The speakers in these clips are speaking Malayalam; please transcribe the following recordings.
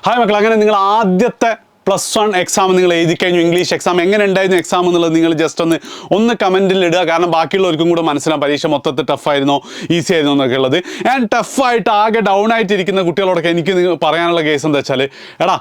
ഹായ് മക്കൾ, അങ്ങനെ നിങ്ങൾ ആദ്യത്തെ +1 എക്സാം നിങ്ങൾ എഴുതി കഴിഞ്ഞു. ഇംഗ്ലീഷ് എക്സാം എങ്ങനെ ഉണ്ടായിരുന്നു എക്സാം എന്നുള്ളത് നിങ്ങൾ ജസ്റ്റ് ഒന്ന് കമൻറ്റിൽ ഇടുക. കാരണം ബാക്കിയുള്ളവർക്കും കൂടെ മനസ്സിലാവും പരീക്ഷ മൊത്തത്തിൽ ടഫായിരുന്നോ ഈസി ആയിരുന്നോ എന്നൊക്കെ ഉള്ളത്. ആൻഡ് ടഫായിട്ട് ആകെ ഡൗൺ ആയിട്ടിരിക്കുന്ന കുട്ടികളോടൊക്കെ എനിക്ക് പറയാനുള്ള കേസ് എന്താ വെച്ചാൽ, എടാ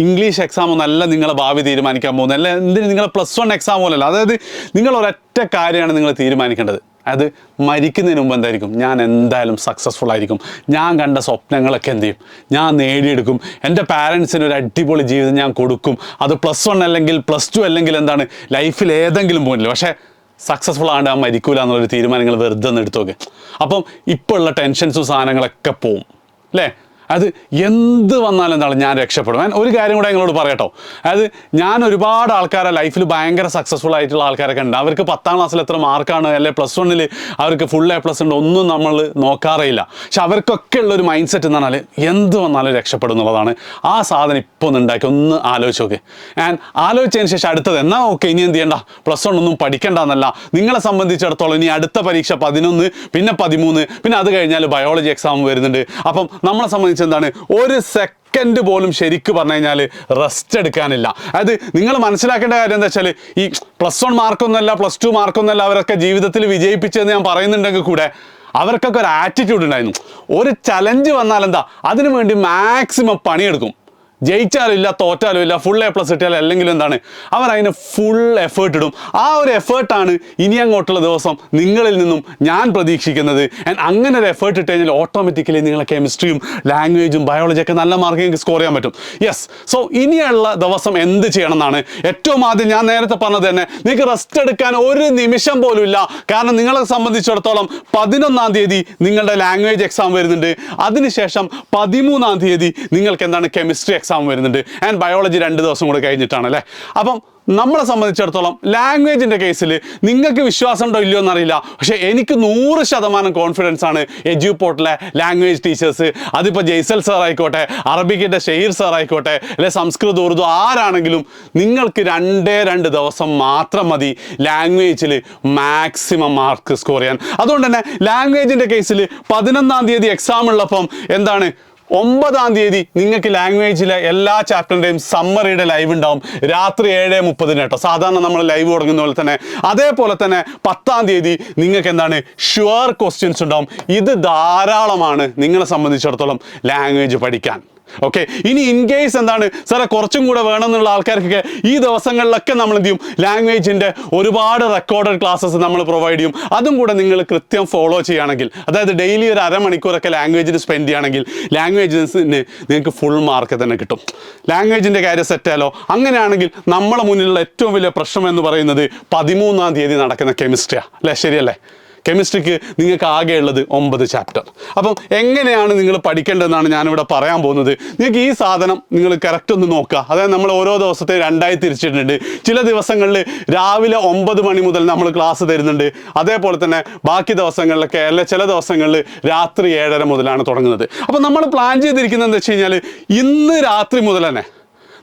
ഇംഗ്ലീഷ് എക്സാം ഒന്നല്ല നിങ്ങളെ ഭാവി തീരുമാനിക്കാൻ പോകുന്നത്. അല്ല എന്തിന് നിങ്ങളെ +1 എക്സാം പോലല്ല. അതായത് നിങ്ങൾ ഒരൊറ്റ കാര്യമാണ് നിങ്ങൾ തീരുമാനിക്കേണ്ടത്. അത് മരിക്കുന്നതിന് മുമ്പ് എന്തായിരിക്കും, ഞാൻ എന്തായാലും സക്സസ്ഫുൾ ആയിരിക്കും, ഞാൻ കണ്ട സ്വപ്നങ്ങളൊക്കെ എന്ത് ചെയ്യും, ഞാൻ നേടിയെടുക്കും, എൻ്റെ പാരൻസിന് ഒരു അടിപൊളി ജീവിതം ഞാൻ കൊടുക്കും. അത് +1 അല്ലെങ്കിൽ +2 അല്ലെങ്കിൽ എന്താണ് ലൈഫിൽ ഏതെങ്കിലും പോയില്ല, പക്ഷേ സക്സസ്ഫുൾ ആണ്ട് ആ മരിക്കൂല എന്നുള്ളൊരു തീരുമാനങ്ങൾ വെറുതെ ഒന്ന് എടുത്തു നോക്ക്. അപ്പം ഇപ്പോൾ ഉള്ള ടെൻഷൻസും സാധനങ്ങളൊക്കെ പോവും അല്ലേ. അത് എന്ത് വന്നാലും എന്താണ് ഞാൻ രക്ഷപ്പെടും. ഞാൻ ഒരു കാര്യം കൂടെ നിങ്ങളോട് പറയട്ടോ. അതായത് ഞാൻ ഒരുപാട് ആൾക്കാരെ ലൈഫിൽ ഭയങ്കര സക്സസ്ഫുൾ ആയിട്ടുള്ള ആൾക്കാരൊക്കെ ഉണ്ട്. അവർക്ക് 10ാം ക്ലാസ്സിൽ എത്ര മാർക്കാണ് അല്ലെ +1 അവർക്ക് ഫുൾ A+ ഉണ്ട് ഒന്നും നമ്മൾ നോക്കാറില്ല. പക്ഷെ അവർക്കൊക്കെ ഉള്ളൊരു മൈൻഡ് സെറ്റ് എന്ന് പറഞ്ഞാൽ എന്ത് വന്നാലും രക്ഷപ്പെടും എന്നുള്ളതാണ്. ആ സാധനം ഇപ്പോൾ ഒന്ന് ഉണ്ടാക്കി ഒന്ന് ആലോചിച്ച് നോക്ക്. ആൻഡ് ആലോചിച്ചതിന് ശേഷം അടുത്തത് എന്നാ ഓക്കെ ഇനി എന്ത് ചെയ്യണ്ട, +1 ഒന്നും പഠിക്കേണ്ട എന്നല്ല. നിങ്ങളെ സംബന്ധിച്ചിടത്തോളം ഇനി അടുത്ത പരീക്ഷ 11, പിന്നെ 13, പിന്നെ അത് കഴിഞ്ഞാൽ ബയോളജി എക്സാം വരുന്നുണ്ട്. അപ്പം നമ്മളെ സംബന്ധിച്ച് എന്താണ്, ഒരു സെക്കൻഡ് പോലും ശരിക്ക് പറഞ്ഞു കഴിഞ്ഞാൽ റെസ്റ്റ് എടുക്കാനില്ല. അതായത് നിങ്ങൾ മനസ്സിലാക്കേണ്ട കാര്യം എന്താ വെച്ചാൽ, ഈ +1 മാർക്കൊന്നുമല്ല +2 മാർക്കൊന്നുമല്ല അവരൊക്കെ ജീവിതത്തിൽ വിജയിപ്പിച്ചതെന്ന് ഞാൻ പറയുന്നുണ്ടെങ്കിൽ കൂടെ അവർക്കൊക്കെ ഒരു ആറ്റിറ്റ്യൂഡ് ഉണ്ടായിരുന്നു. ഒരു ചലഞ്ച് വന്നാൽ എന്താ അതിനു വേണ്ടി മാക്സിമം പണിയെടുക്കും. ജയിച്ചാലും ഇല്ല തോറ്റാലും ഇല്ല, ഫുൾ A+ കിട്ടിയാലും അല്ലെങ്കിലും എന്താണ് അവർ അതിന് ഫുൾ എഫേർട്ട് ഇടും. ആ ഒരു എഫേർട്ടാണ് ഇനി അങ്ങോട്ടുള്ള ദിവസം നിങ്ങളിൽ നിന്നും ഞാൻ പ്രതീക്ഷിക്കുന്നത്. അങ്ങനെ ഒരു എഫേർട്ട് ഇട്ട് കഴിഞ്ഞാൽ ഓട്ടോമാറ്റിക്കലി നിങ്ങളെ കെമിസ്ട്രിയും ലാംഗ്വേജും ബയോളജിയൊക്കെ നല്ല മാർക്ക് നിങ്ങൾക്ക് സ്കോർ ചെയ്യാൻ പറ്റും. യെസ്, സോ ഇനിയുള്ള ദിവസം എന്ത് ചെയ്യണം എന്നാണ് ഏറ്റവും ആദ്യം ഞാൻ നേരത്തെ പറഞ്ഞത് തന്നെ. നിങ്ങൾക്ക് റെസ്റ്റ് എടുക്കാൻ ഒരു നിമിഷം പോലും ഇല്ല. കാരണം നിങ്ങളെ സംബന്ധിച്ചിടത്തോളം 11ാം തീയതി നിങ്ങളുടെ ലാംഗ്വേജ് എക്സാം വരുന്നുണ്ട്. അതിനുശേഷം 13ാം തീയതി നിങ്ങൾക്ക് എന്താണ് കെമിസ്ട്രി എക്സാം വരുന്നുണ്ട്. ആൻഡ് ബയോളജി 2 ദിവസം കൂടെ കഴിഞ്ഞിട്ടാണ് അല്ലേ. അപ്പം നമ്മളെ സംബന്ധിച്ചിടത്തോളം ലാംഗ്വേജിൻ്റെ കേസിൽ നിങ്ങൾക്ക് വിശ്വാസം ഉണ്ടോ ഇല്ലയോ എന്നറിയില്ല, പക്ഷേ എനിക്ക് 100% കോൺഫിഡൻസ് ആണ് എഡ്യൂപോർട്ടിലെ ലാംഗ്വേജ് ടീച്ചേഴ്സ്. അതിപ്പോൾ ജയ്സൽ സാർ ആയിക്കോട്ടെ, അറബിക്കിൻ്റെ ഷെയ്ർ സാർ ആയിക്കോട്ടെ, അല്ലെ സംസ്കൃത് ഉറുദു ആരാണെങ്കിലും നിങ്ങൾക്ക് 2 ദിവസം മാത്രം മതി ലാംഗ്വേജിൽ മാക്സിമം മാർക്ക് സ്കോർ ചെയ്യാൻ. അതുകൊണ്ട് തന്നെ ലാംഗ്വേജിൻ്റെ കേസിൽ 11ാം തീയതി എക്സാം ഉള്ളപ്പം എന്താണ് 9ാം തീയതി നിങ്ങൾക്ക് ലാംഗ്വേജിലെ എല്ലാ ചാപ്റ്ററിൻ്റെയും സമ്മറിയുടെ ലൈവ് ഉണ്ടാവും രാത്രി 7:30 കേട്ടോ. സാധാരണ നമ്മൾ ലൈവ് തുടങ്ങുന്ന പോലെ തന്നെ. അതേപോലെ തന്നെ 10ാം തീയതി നിങ്ങൾക്ക് എന്താണ് ഷുവർ ക്വസ്റ്റ്യൻസ് ഉണ്ടാവും. ഇത് ധാരാളമാണ് നിങ്ങളെ സംബന്ധിച്ചിടത്തോളം ലാംഗ്വേജ് പഠിക്കാൻ. ഓക്കെ, ഇനി ഇൻ കേസ് എന്താണ് സാറേ കുറച്ചും കൂടെ വേണമെന്നുള്ള ആൾക്കാർക്കൊക്കെ ഈ ദിവസങ്ങളിലൊക്കെ നമ്മൾ എന്ത് ചെയ്യും, ലാംഗ്വേജിൻ്റെ ഒരുപാട് റെക്കോർഡഡ് ക്ലാസ്സസ് നമ്മൾ പ്രൊവൈഡ് ചെയ്യും. അതും കൂടെ നിങ്ങൾ കൃത്യം ഫോളോ ചെയ്യുകയാണെങ്കിൽ, അതായത് ഡെയിലി ഒരു അരമണിക്കൂറൊക്കെ ലാംഗ്വേജിന് സ്പെൻഡ് ചെയ്യുകയാണെങ്കിൽ ലാംഗ്വേജിന് നിങ്ങൾക്ക് ഫുൾ മാർക്ക് തന്നെ കിട്ടും. ലാംഗ്വേജിൻ്റെ കാര്യം സെറ്റാലോ. അങ്ങനെയാണെങ്കിൽ നമ്മളെ മുന്നിലുള്ള ഏറ്റവും വലിയ പ്രശ്നം എന്ന് പറയുന്നത് 13ാം തീയതി നടക്കുന്ന കെമിസ്ട്രിയാണ് അല്ലേ, ശരിയല്ലേ. കെമിസ്ട്രിക്ക് നിങ്ങൾക്ക് ആകെയുള്ളത് 9 ചാപ്റ്റർ. അപ്പം എങ്ങനെയാണ് നിങ്ങൾ പഠിക്കേണ്ടതെന്നാണ് ഞാനിവിടെ പറയാൻ പോകുന്നത്. നിങ്ങൾക്ക് ഈ സാധനം നിങ്ങൾ കറക്റ്റ് ഒന്ന് നോക്കുക. അതായത് നമ്മൾ ഓരോ ദിവസത്തെ 2ആയി തിരിച്ചിട്ടുണ്ട്. ചില ദിവസങ്ങളിൽ രാവിലെ 9 മണി മുതൽ നമ്മൾ ക്ലാസ് തരുന്നുണ്ട്. അതേപോലെ തന്നെ ബാക്കി ദിവസങ്ങളിലൊക്കെ അല്ലെ ചില ദിവസങ്ങളിൽ രാത്രി 7:30 മുതലാണ് തുടങ്ങുന്നത്. അപ്പം നമ്മൾ പ്ലാൻ ചെയ്തിരിക്കുന്നത് എന്താ വെച്ച് കഴിഞ്ഞാൽ ഇന്ന് രാത്രി മുതൽ തന്നെ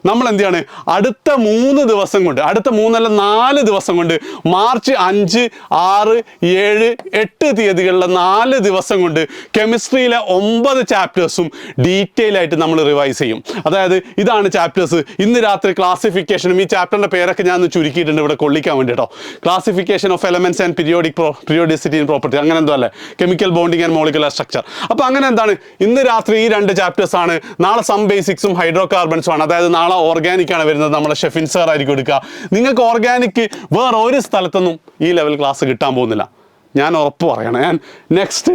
നമ്മൾ എന്ത് ചെയ്യാണ്, അടുത്ത 3 ദിവസം കൊണ്ട്, അടുത്ത 3 അല്ല 4 ദിവസം കൊണ്ട്, മാർച്ച് 5, 6, 7, 8 തീയതികളിലെ 4 ദിവസം കൊണ്ട് കെമിസ്ട്രിയിലെ 9 ചാപ്റ്റേഴ്സും ഡീറ്റെയിൽ ആയിട്ട് നമ്മൾ റിവൈസ് ചെയ്യും. അതായത് ഇതാണ് ചാപ്റ്റേഴ്സ്. ഇന്ന് രാത്രി ക്ലാസിഫിക്കേഷനും ഈ ചാപ്റ്ററിൻ്റെ പേരൊക്കെ ഞാൻ ഒന്ന് ചുരുക്കിയിട്ടുണ്ട് ഇവിടെ കൊള്ളിക്കാൻ വേണ്ടി കേട്ടോ. Classification of elements and periodicity and property, അങ്ങനെ എന്തോ അല്ലേ, chemical bonding and molecular structure. അപ്പോൾ അങ്ങനെ എന്താണ് ഇന്ന് രാത്രി ഈ 2 ചാപ്റ്റേഴ്സാണ്. നാളെ സം ബേസിക്സും ഹൈഡ്രോ കാർബൺസും ആണ്. അതായത് നാളെ ഓർഗാനിക്കാണ് വരുന്നത്. നമ്മുടെ ഷെഫിൻ സാർ ആയിരിക്കും എടുക്കുക. നിങ്ങൾക്ക് ഓർഗാനിക് വേറെ ഒരു സ്ഥലത്തൊന്നും ഈ ലെവൽ ക്ലാസ് കിട്ടാൻ പോകുന്നില്ല, ഞാൻ ഉറപ്പ് പറയണം. ഞാൻ നെക്സ്റ്റ്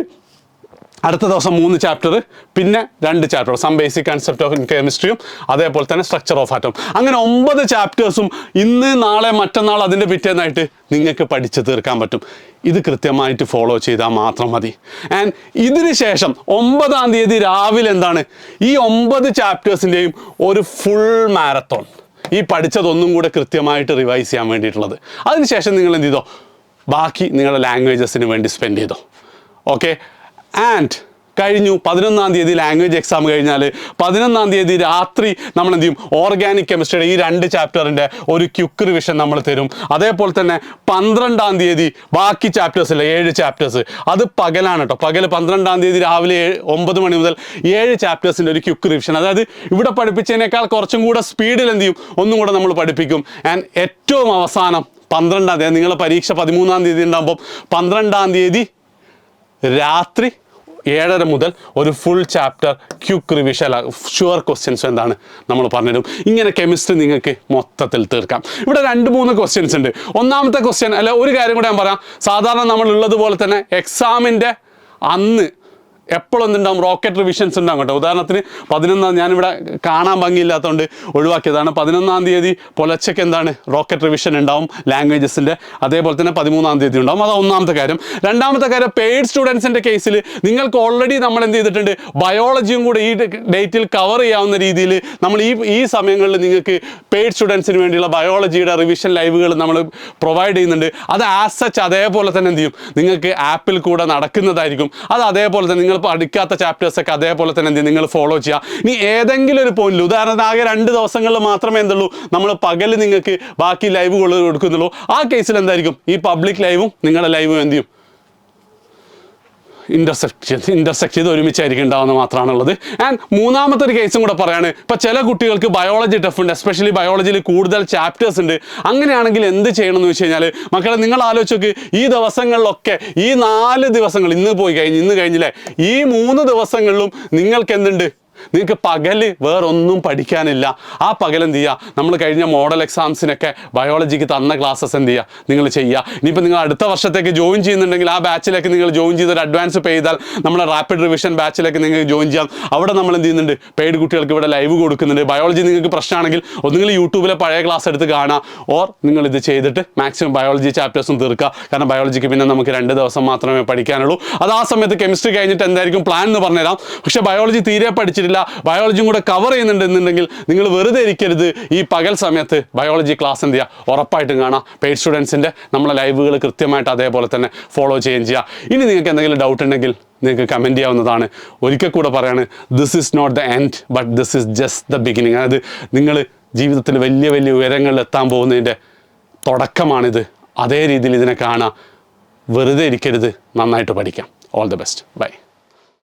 അടുത്ത ദിവസം 3 ചാപ്റ്റർ, പിന്നെ 2 chapter, some basic concept of കെമിസ്ട്രിയും അതേപോലെ തന്നെ സ്ട്രക്ചർ ഓഫ് ആറ്റം. അങ്ങനെ 9 ചാപ്റ്റേഴ്സും ഇന്ന് നാളെ മറ്റന്നാൾ അതിൻ്റെ പിറ്റേന്നായിട്ട് നിങ്ങൾക്ക് പഠിച്ചു തീർക്കാൻ പറ്റും. ഇത് കൃത്യമായിട്ട് ഫോളോ ചെയ്താൽ മാത്രം മതി. ആൻഡ് ഇതിന് ശേഷം 9ാം തീയതി രാവിലെ എന്താണ് ഈ 9 ചാപ്റ്റേഴ്സിൻ്റെയും ഒരു ഫുൾ മാരത്തോൺ, ഈ പഠിച്ചതൊന്നും കൂടെ കൃത്യമായിട്ട് റിവൈസ് ചെയ്യാൻ വേണ്ടിയിട്ടുള്ളത്. അതിനുശേഷം നിങ്ങൾ എന്ത് ചെയ്തോ, ബാക്കി നിങ്ങളുടെ ലാംഗ്വേജസിന് വേണ്ടി സ്പെൻഡ് ചെയ്തോ. ഓക്കെ, ആൻഡ് കഴിഞ്ഞു. 11-ാം തീയതി ലാംഗ്വേജ് എക്സാം കഴിഞ്ഞാൽ 11-ാം തീയതി രാത്രി നമ്മൾ എന്ത് ചെയ്യും, ഓർഗാനിക് കെമിസ്ട്രിയുടെ ഈ 2 ചാപ്റ്ററിൻ്റെ ഒരു ക്വിക്ക് റിവിഷൻ നമ്മൾ തരും. അതേപോലെ തന്നെ 12-ാം തീയതി ബാക്കി ചാപ്റ്റേഴ്സ് ഇല്ല, 7 ചാപ്റ്റേഴ്സ്, അത് പകലാണ് കേട്ടോ. പകൽ 12-ാം തീയതി രാവിലെ 9 മണി മുതൽ 7 ചാപ്റ്റേഴ്സിൻ്റെ ഒരു ക്വിക്ക് റിവിഷൻ, അതായത് ഇവിടെ പഠിപ്പിച്ചതിനേക്കാൾ കുറച്ചും കൂടെ സ്പീഡിൽ എന്ത് ചെയ്യും, ഒന്നും കൂടെ നമ്മൾ പഠിപ്പിക്കും. ആൻഡ് ഏറ്റവും അവസാനം 12-ാം തീയതി, നിങ്ങളുടെ പരീക്ഷ 13-ാം തീയതി ഉണ്ടാകുമ്പോൾ 12-ാം തീയതി രാത്രി 7:30 മുതൽ ഒരു full chapter quick revision sure questions എന്താണ് നമ്മൾ പറഞ്ഞുതരും. ഇങ്ങനെ കെമിസ്ട്രി നിങ്ങൾക്ക് മൊത്തത്തിൽ തീർക്കാം. ഇവിടെ 2-3 ക്വസ്റ്റ്യൻസ് ഉണ്ട്. ഒന്നാമത്തെ ക്വസ്റ്റ്യൻ, അല്ല ഒരു കാര്യം കൂടെ ഞാൻ പറയാം. സാധാരണ നമ്മൾ ഉള്ളതുപോലെ തന്നെ എക്സാമിൻ്റെ അന്ന് എപ്പോഴും എന്തുണ്ടാവും, റോക്കറ്റ് റിവിഷൻസ് ഉണ്ടാകും കേട്ടോ. ഉദാഹരണത്തിന് 11-ാം, ഞാനിവിടെ കാണാൻ ഭംഗിയില്ലാത്തതുകൊണ്ട് ഒഴിവാക്കിയതാണ്. 11-ാം തീയതി പുലച്ചയ്ക്ക് എന്താണ് റോക്കറ്റ് റിവിഷൻ ഉണ്ടാവും ലാംഗ്വേജസിൻ്റെ. അതേപോലെ തന്നെ 13-ാം തീയതി ഉണ്ടാവും. അത് ഒന്നാമത്തെ കാര്യം. രണ്ടാമത്തെ കാര്യം, പെയ്ഡ് സ്റ്റുഡൻസിൻ്റെ കേസിൽ നിങ്ങൾക്ക് ഓൾറെഡി നമ്മൾ എന്ത് ചെയ്തിട്ടുണ്ട്, ബയോളജിയും കൂടെ ഈ ഡേറ്റിൽ കവർ ചെയ്യാവുന്ന രീതിയിൽ നമ്മൾ ഈ സമയങ്ങളിൽ നിങ്ങൾക്ക് പെയ്ഡ് സ്റ്റുഡൻസിന് വേണ്ടിയുള്ള ബയോളജിയുടെ റിവിഷൻ ലൈവുകൾ നമ്മൾ പ്രൊവൈഡ് ചെയ്യുന്നുണ്ട്. അത് ആസ് സച്ച് അതേപോലെ തന്നെ എന്ത് ചെയ്യും, നിങ്ങൾക്ക് ആപ്പിൽ കൂടെ നടക്കുന്നതായിരിക്കും. അത് അതേപോലെ തന്നെ നിങ്ങൾ പഠിക്കാത്ത ചാപ്റ്റേഴ്സൊക്കെ അതേപോലെ തന്നെ എന്ത് ചെയ്യും, നിങ്ങൾ ഫോളോ ചെയ്യുക. ഇനി ഏതെങ്കിലും ഒരു പോയിന്റിൽ, ഉദാഹരണത്തിന് ആകെ 2 ദിവസങ്ങളിൽ മാത്രമേ എന്തുള്ളൂ നമ്മൾ പകൽ നിങ്ങൾക്ക് ബാക്കി ലൈവുകൾ കൊടുക്കുന്നുള്ളൂ. ആ കേസിൽ എന്തായിരിക്കും, ഈ പബ്ലിക് ലൈവും നിങ്ങളുടെ ലൈവും എന്ത് ചെയ്യും, ഇന്റർസെക്ട് ചെയ്ത് ഒരുമിച്ചായിരിക്കും ഉണ്ടാവുന്ന മാത്രമാണുള്ളത്. ആൻഡ് മൂന്നാമത്തെ ഒരു കേസും കൂടെ പറയാണ്. ഇപ്പം ചില കുട്ടികൾക്ക് ബയോളജി ടഫ് ഉണ്ട്, എസ്പെഷ്യലി ബയോളജിയിൽ കൂടുതൽ ചാപ്റ്റേഴ്സ് ഉണ്ട്. അങ്ങനെയാണെങ്കിൽ എന്ത് ചെയ്യണം എന്ന് വെച്ച് കഴിഞ്ഞാൽ, മക്കളെ നിങ്ങൾ ആലോചിച്ച് നോക്ക്, ഈ ദിവസങ്ങളിലൊക്കെ, ഈ 4 ദിവസങ്ങൾ, ഇന്ന് കഴിഞ്ഞില്ലേ, ഈ 3 ദിവസങ്ങളിലും നിങ്ങൾക്ക് എന്തുണ്ട്, നിങ്ങൾക്ക് പകല് വേറൊന്നും പഠിക്കാനില്ല. ആ പകൽ എന്ത് ചെയ്യുക, നമ്മൾ കഴിഞ്ഞ മോഡൽ എക്സാംസിനൊക്കെ ബയോളജിക്ക് തന്ന ക്ലാസ്സസ് എന്ത് ചെയ്യുക, നിങ്ങൾ ചെയ്യുക. ഇനിയിപ്പോൾ നിങ്ങൾ അടുത്ത വർഷത്തേക്ക് ജോയിൻ ചെയ്യുന്നുണ്ടെങ്കിൽ ആ ബാച്ചിലേക്ക് നിങ്ങൾ ജോയിൻ ചെയ്തൊരു അഡ്വാൻസ് പേ ചെയ്താൽ നമ്മുടെ റാപ്പിഡ് റിവിഷൻ ബാച്ചിലേക്ക് നിങ്ങൾക്ക് ജോയിൻ ചെയ്യാം. അവിടെ നമ്മൾ എന്ത് ചെയ്യുന്നുണ്ട്, പെയ്ഡ് കുട്ടികൾക്ക് ഇവിടെ ലൈവ് കൊടുക്കുന്നുണ്ട്. ബയോളജി നിങ്ങൾക്ക് പ്രശ്നമാണെങ്കിൽ ഒന്നുകിൽ യൂട്യൂബിലെ പഴയ ക്ലാസ് എടുത്ത് കാണുക, ഓർ നിങ്ങൾ ഇത് ചെയ്തിട്ട് മാക്സിമം ബയോളജി ചാപ്റ്റേഴ്സും തീർക്കുക. കാരണം ബയോളജിക്ക് പിന്നെ നമുക്ക് 2 ദിവസം മാത്രമേ പഠിക്കാനുള്ളൂ. അത് ആ സമയത്ത് കെമിസ്ട്രി കഴിഞ്ഞിട്ട് എന്തായിരിക്കും പ്ലാൻ എന്ന് പറഞ്ഞുതരാം. പക്ഷേ ബയോളജി തീരെ പഠിച്ചിട്ടില്ല, ബയോളജിയും കൂടെ കവർ ചെയ്യുന്നുണ്ടെന്നുണ്ടെങ്കിൽ നിങ്ങൾ വെറുതെ ഇരിക്കരുത്. ഈ പകൽ സമയത്ത് ബയോളജി ക്ലാസ് എന്ത് ചെയ്യുക, ഉറപ്പായിട്ടും കാണാം. പെയ്ഡ് സ്റ്റുഡൻസിൻ്റെ നമ്മളെ ലൈവുകൾ കൃത്യമായിട്ട് അതേപോലെ തന്നെ ഫോളോ ചെയ്യുകയും ചെയ്യുക. ഇനി നിങ്ങൾക്ക് എന്തെങ്കിലും ഡൗട്ട് ഉണ്ടെങ്കിൽ നിങ്ങൾക്ക് കമൻറ്റ് ചെയ്യാവുന്നതാണ്. ഒരിക്കൽ കൂടെ പറയാണ്, this is not the end but this is just the beginning. അതായത് നിങ്ങൾ ജീവിതത്തിൽ വലിയ വലിയ ഉയരങ്ങളിൽ എത്താൻ പോകുന്നതിൻ്റെ തുടക്കമാണിത്. അതേ രീതിയിൽ ഇതിനെ കാണാം. വെറുതെ ഇരിക്കരുത്, നന്നായിട്ട് പഠിക്കാം. All the best. ബൈ.